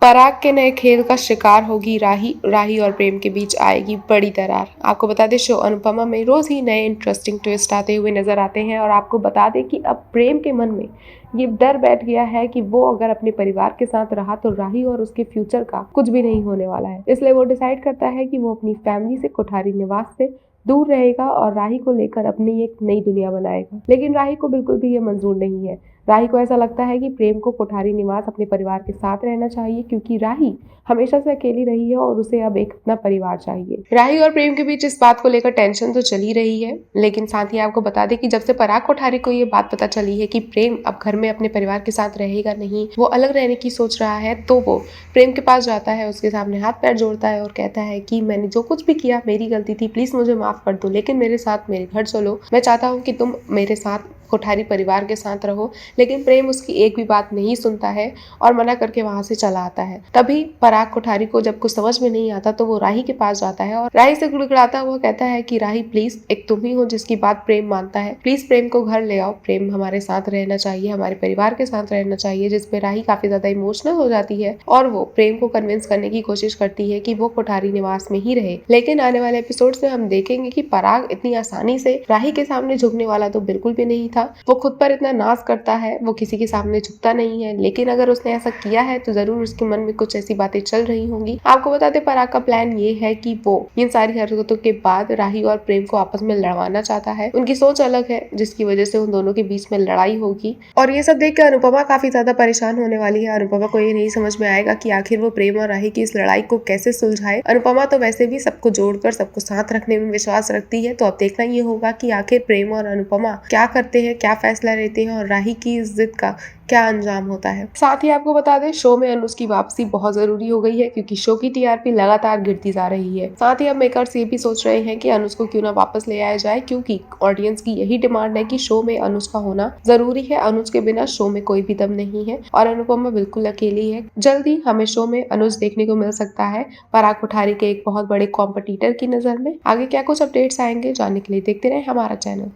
पराग के नए खेल का शिकार होगी राही, राही और प्रेम के बीच आएगी बड़ी दरार। आपको बता दें शो अनुपमा में रोज ही नए इंटरेस्टिंग ट्विस्ट आते हुए नजर आते हैं और आपको बता दें कि अब प्रेम के मन में ये डर बैठ गया है कि वो अगर अपने परिवार के साथ रहा तो राही और उसके फ्यूचर का कुछ भी नहीं होने वाला है। इसलिए वो डिसाइड करता है कि वो अपनी फैमिली से कोठारी निवास से दूर रहेगा और राही को लेकर अपनी एक नई दुनिया बनाएगा। लेकिन राही को बिल्कुल भी ये मंजूर नहीं है। राही को ऐसा लगता है कि प्रेम को कोठारी निवास अपने परिवार के साथ रहना चाहिए क्योंकि राही हमेशा से अकेली रही है और उसे अब एक अपना परिवार चाहिए। राही और प्रेम के बीच इस बात को लेकर टेंशन तो चली रही है, लेकिन साथ ही आपको बता दें कि जब से पराग कोठारी को ये बात पता चली है कि प्रेम अब घर में अपने परिवार के साथ रहेगा नहीं, वो अलग रहने की सोच रहा है, तो वो प्रेम के पास जाता है, उसके सामने हाथ पैर जोड़ता है और कहता है कि मैंने जो कुछ भी किया मेरी गलती थी, प्लीज मुझे माफ कर दो, लेकिन मेरे साथ मेरे घर चलो, मैं चाहता हूँ कि तुम मेरे साथ कोठारी परिवार के साथ रहो। लेकिन प्रेम उसकी एक भी बात नहीं सुनता है और मना करके वहां से चला आता है। तभी पराग कोठारी को जब कुछ समझ में नहीं आता तो वो राही के पास जाता है और राही से गुड़गुड़ाता हुआ कहता है कि राही प्लीज, एक तुम ही हो जिसकी बात प्रेम मानता है, प्लीज प्रेम को घर ले आओ, प्रेम हमारे साथ रहना चाहिए, हमारे परिवार के साथ रहना चाहिए। जिसपे राही काफी ज्यादा इमोशनल हो जाती है और वो प्रेम को कन्विंस करने की कोशिश करती है कि वो कोठारी निवास में ही रहे। लेकिन आने वाले एपिसोड्स में हम देखेंगे कि पराग इतनी आसानी से राही के सामने झुकने वाला तो बिल्कुल भी नहीं था। वो खुद पर इतना नाज करता है, वो किसी के सामने झुकता नहीं है, लेकिन अगर उसने ऐसा किया है तो जरूर उसके मन में कुछ ऐसी बातें चल रही होंगी। आपको बताते पराग का प्लान ये है कि वो इन सारी हरकतों के बाद राही और प्रेम को आपस में लड़वाना चाहता है। उनकी सोच अलग है जिसकी वजह से उन दोनों के बीच में लड़ाई होगी और ये सब देख कर अनुपमा काफी ज्यादा परेशान होने वाली है। अनुपमा को ये नहीं समझ में आएगा कि आखिर वो प्रेम और राही की इस लड़ाई को कैसे सुलझाए। अनुपमा तो वैसे भी सबको जोड़कर सबको साथ रखने में विश्वास रखती है, तो अब देखना ये होगा कि आखिर प्रेम और अनुपमा क्या करते हैं, क्या फैसला लेते हैं और राही की इस जिद का क्या अंजाम होता है। साथ ही आपको बता दें शो में अनुज की वापसी बहुत जरूरी हो गई है क्योंकि शो की टीआरपी लगातार गिरती जा रही है। साथ ही अब मेकर्स ये भी सोच रहे हैं कि अनुज को क्यों ना वापस ले आया जाए क्योंकि ऑडियंस की यही डिमांड है कि शो में अनुज का होना जरूरी है। अनुज के बिना शो में कोई भी दम नहीं है और अनुपमा बिल्कुल अकेली है। जल्दी हमें शो में अनुज देखने को मिल सकता है पराग कोठारी के एक बहुत बड़े कॉम्पिटिटर की नजर में। आगे क्या कुछ अपडेट्स आएंगे जानने के लिए देखते रहे हमारा चैनल।